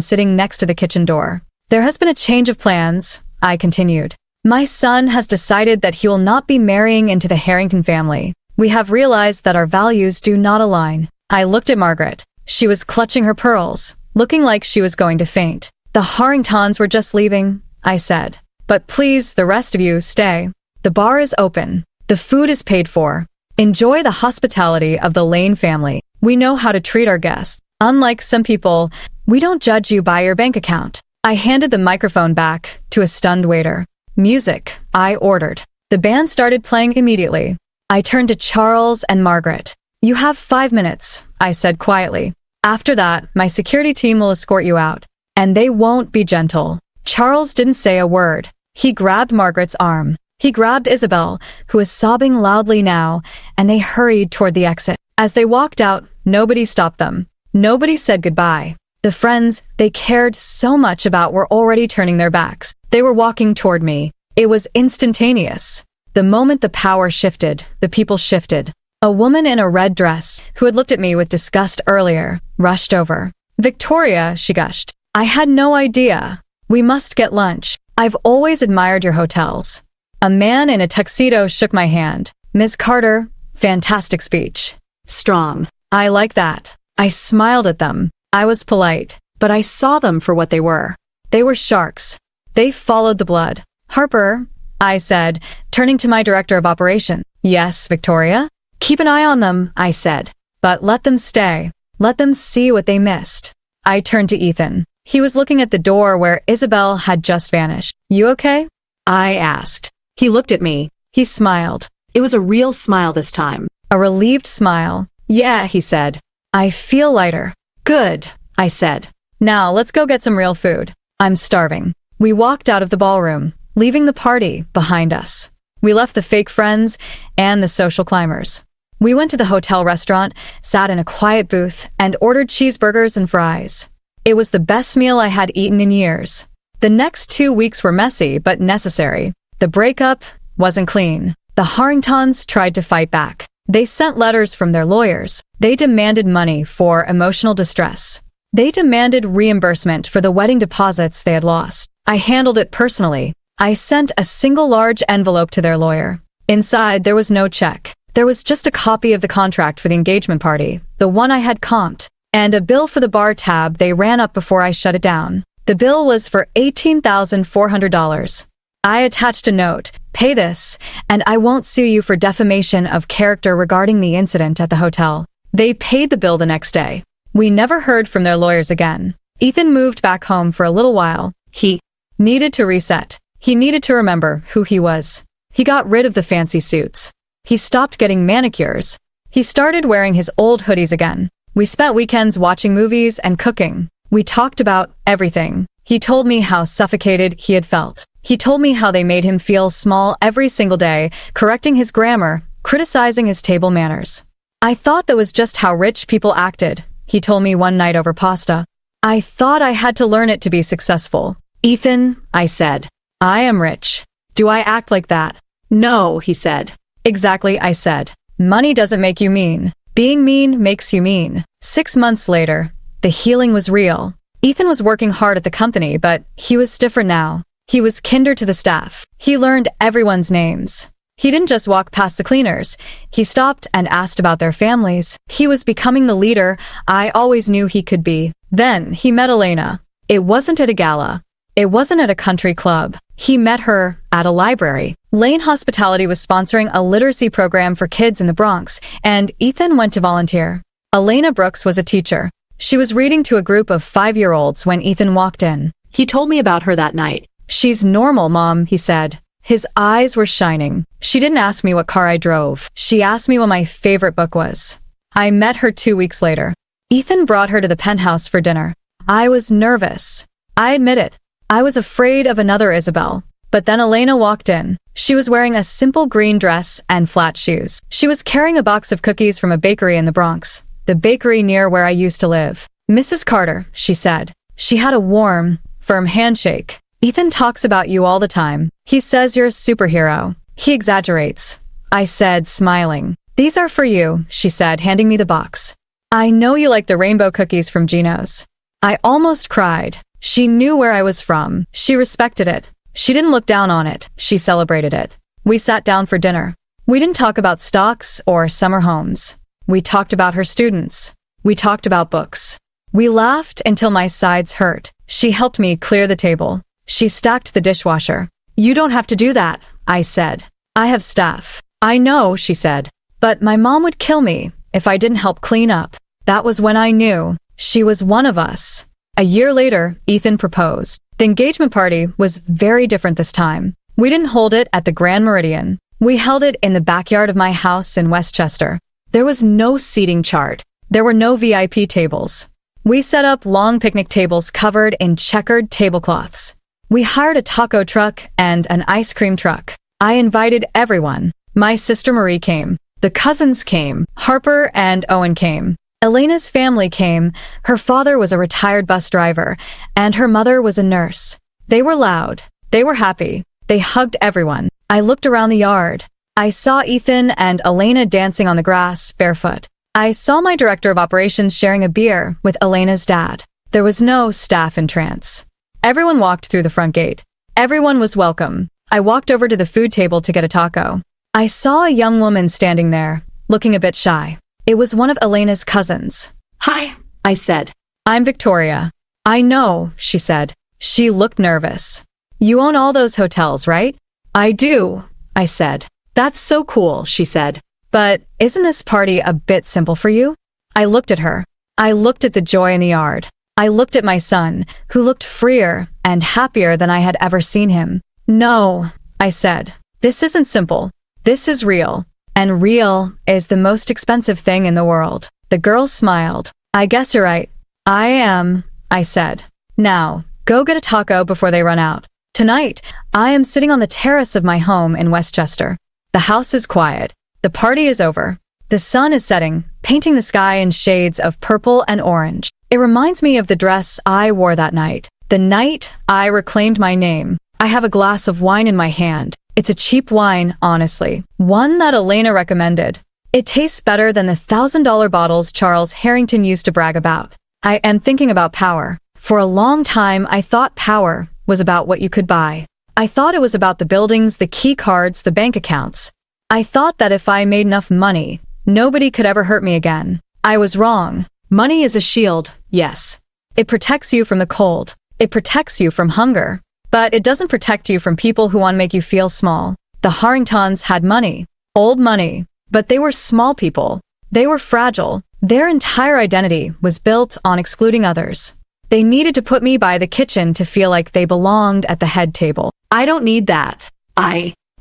sitting next to the kitchen door. "There has been a change of plans," I continued. "My son has decided that he will not be marrying into the Harrington family. We have realized that our values do not align." I looked at Margaret. She was clutching her pearls, looking like she was going to faint. "The Harringtons were just leaving," I said. "But please, the rest of you, stay. The bar is open. The food is paid for. Enjoy the hospitality of the Lane family. We know how to treat our guests. Unlike some people, we don't judge you by your bank account." I handed the microphone back to a stunned waiter. "Music," I ordered. The band started playing immediately. I turned to Charles and Margaret. "You have 5 minutes," I said quietly. "After that, my security team will escort you out. And they won't be gentle." Charles didn't say a word. He grabbed Margaret's arm. He grabbed Isabel, who was sobbing loudly now, and they hurried toward the exit. As they walked out, nobody stopped them. Nobody said goodbye. The friends they cared so much about were already turning their backs. They were walking toward me. It was instantaneous. The moment the power shifted, the people shifted. A woman in a red dress, who had looked at me with disgust earlier, rushed over. "Victoria," she gushed. "I had no idea. We must get lunch. I've always admired your hotels." A man in a tuxedo shook my hand. "Ms. Carter, fantastic speech. Strong. I like that." I smiled at them. I was polite, but I saw them for what they were. They were sharks. They followed the blood. "Harper," I said, turning to my director of operations. "Yes, Victoria?" "Keep an eye on them," I said. "But let them stay. Let them see what they missed." I turned to Ethan. He was looking at the door where Isabel had just vanished. "You okay?" I asked. He looked at me. He smiled. It was a real smile this time. A relieved smile. "Yeah," he said. "I feel lighter." "Good," I said. "Now let's go get some real food. I'm starving." We walked out of the ballroom, leaving the party behind us. We left the fake friends and the social climbers. We went to the hotel restaurant, sat in a quiet booth, and ordered cheeseburgers and fries. It was the best meal I had eaten in years. The next 2 weeks were messy but necessary. The breakup wasn't clean. The Harringtons tried to fight back. They sent letters from their lawyers. They demanded money for emotional distress. They demanded reimbursement for the wedding deposits they had lost. I handled it personally. I sent a single large envelope to their lawyer. Inside, there was no check. There was just a copy of the contract for the engagement party, the one I had comped, and a bill for the bar tab they ran up before I shut it down. The bill was for $18,400. I attached a note, "Pay this, and I won't sue you for defamation of character regarding the incident at the hotel." They paid the bill the next day. We never heard from their lawyers again. Ethan moved back home for a little while. He needed to reset. He needed to remember who he was. He got rid of the fancy suits. He stopped getting manicures. He started wearing his old hoodies again. We spent weekends watching movies and cooking. We talked about everything. He told me how suffocated he had felt. He told me how they made him feel small every single day, correcting his grammar, criticizing his table manners. I thought that was just how rich people acted, he told me one night over pasta. I thought I had to learn it to be successful. Ethan, I said, I am rich. Do I act like that? No, he said. Exactly, I said. Money doesn't make you mean. Being mean makes you mean. 6 months later, the healing was real. Ethan was working hard at the company, but he was different now. He was kinder to the staff. He learned everyone's names. He didn't just walk past the cleaners. He stopped and asked about their families. He was becoming the leader I always knew he could be. Then he met Elena. It wasn't at a gala. It wasn't at a country club. He met her at a library. Lane Hospitality was sponsoring a literacy program for kids in the Bronx, and Ethan went to volunteer. Elena Brooks was a teacher. She was reading to a group of 5-year-olds when Ethan walked in. He told me about her that night. She's normal, Mom, he said. His eyes were shining. She didn't ask me what car I drove. She asked me what my favorite book was. I met her 2 weeks later. Ethan brought her to the penthouse for dinner. I was nervous. I admit it. I was afraid of another Isabel. But then Elena walked in. She was wearing a simple green dress and flat shoes. She was carrying a box of cookies from a bakery in the Bronx, the bakery near where I used to live. Mrs. Carter, she said. She had a warm, firm handshake. Ethan talks about you all the time. He says you're a superhero. He exaggerates. I said, smiling. These are for you, she said, handing me the box. I know you like the rainbow cookies from Gino's. I almost cried. She knew where I was from. She respected it. She didn't look down on it. She celebrated it. We sat down for dinner. We didn't talk about stocks or summer homes. We talked about her students. We talked about books. We laughed until my sides hurt. She helped me clear the table. She stacked the dishwasher. You don't have to do that, I said. I have staff. I know, she said. But my mom would kill me if I didn't help clean up. That was when I knew she was one of us. A year later, Ethan proposed. The engagement party was very different this time. We didn't hold it at the Grand Meridian. We held it in the backyard of my house in Westchester. There was no seating chart. There were no VIP tables. We set up long picnic tables covered in checkered tablecloths. We hired a taco truck and an ice cream truck. I invited everyone. My sister Marie came. The cousins came. Harper and Owen came. Elena's family came. Her father was a retired bus driver, and her mother was a nurse. They were loud. They were happy. They hugged everyone. I looked around the yard. I saw Ethan and Elena dancing on the grass, barefoot. I saw my director of operations sharing a beer with Elena's dad. There was no staff in trance. Everyone walked through the front gate. Everyone was welcome. I walked over to the food table to get a taco. I saw a young woman standing there, looking a bit shy. It was one of Elena's cousins. Hi, I said. I'm Victoria. I know, she said. She looked nervous. You own all those hotels, right? I do, I said. That's so cool, she said. But isn't this party a bit simple for you? I looked at her. I looked at the joy in the yard. I looked at my son, who looked freer and happier than I had ever seen him. No, I said. This isn't simple. This is real. And real is the most expensive thing in the world. The girl smiled. I guess you're right. I am, I said. Now, go get a taco before they run out. Tonight, I am sitting on the terrace of my home in Westchester. The house is quiet. The party is over. The sun is setting, painting the sky in shades of purple and orange. It reminds me of the dress I wore that night. The night I reclaimed my name. I have a glass of wine in my hand. It's a cheap wine, honestly. One that Elena recommended. It tastes better than the $1,000 bottles Charles Harrington used to brag about. I am thinking about power. For a long time, I thought power was about what you could buy. I thought it was about the buildings, the key cards, the bank accounts. I thought that if I made enough money, nobody could ever hurt me again. I was wrong. Money is a shield, yes. It protects you from the cold. It protects you from hunger. But it doesn't protect you from people who want to make you feel small. The Harringtons had money. Old money. But they were small people. They were fragile. Their entire identity was built on excluding others. They needed to put me by the kitchen to feel like they belonged at the head table. I don't need that.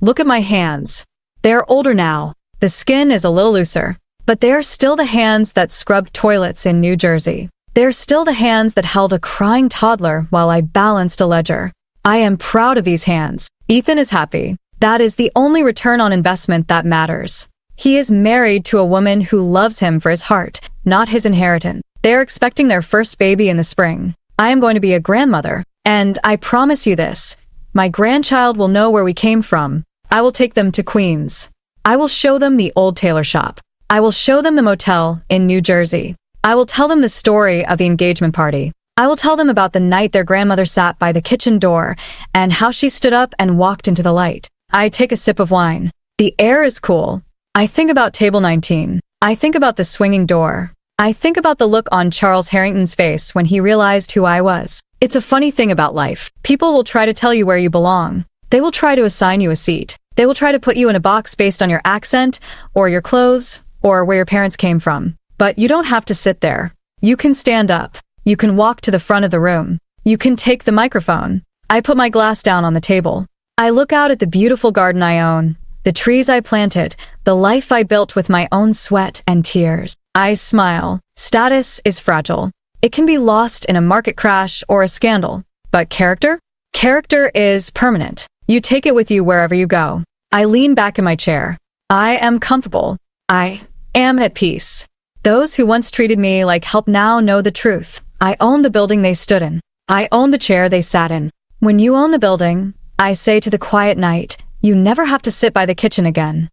Look at my hands. They're older now. The skin is a little looser. But they're still the hands that scrubbed toilets in New Jersey. They're still the hands that held a crying toddler while I balanced a ledger. I am proud of these hands. Ethan is happy. That is the only return on investment that matters. He is married to a woman who loves him for his heart, not his inheritance. They're expecting their first baby in the spring. I am going to be a grandmother. And I promise you this. My grandchild will know where we came from. I will take them to Queens. I will show them the old tailor shop. I will show them the motel in New Jersey. I will tell them the story of the engagement party. I will tell them about the night their grandmother sat by the kitchen door and how she stood up and walked into the light. I take a sip of wine. The air is cool. I think about table 19. I think about the swinging door. I think about the look on Charles Harrington's face when he realized who I was. It's a funny thing about life. People will try to tell you where you belong. They will try to assign you a seat. They will try to put you in a box based on your accent, or your clothes, or where your parents came from. But you don't have to sit there. You can stand up. You can walk to the front of the room. You can take the microphone. I put my glass down on the table. I look out at the beautiful garden I own, the trees I planted, the life I built with my own sweat and tears. I smile. Status is fragile. It can be lost in a market crash or a scandal. But character? Character is permanent. You take it with you wherever you go. I lean back in my chair. I am comfortable. I am at peace. Those who once treated me like help now know the truth. I own the building they stood in. I own the chair they sat in. When you own the building, I say to the quiet night, you never have to sit by the kitchen again.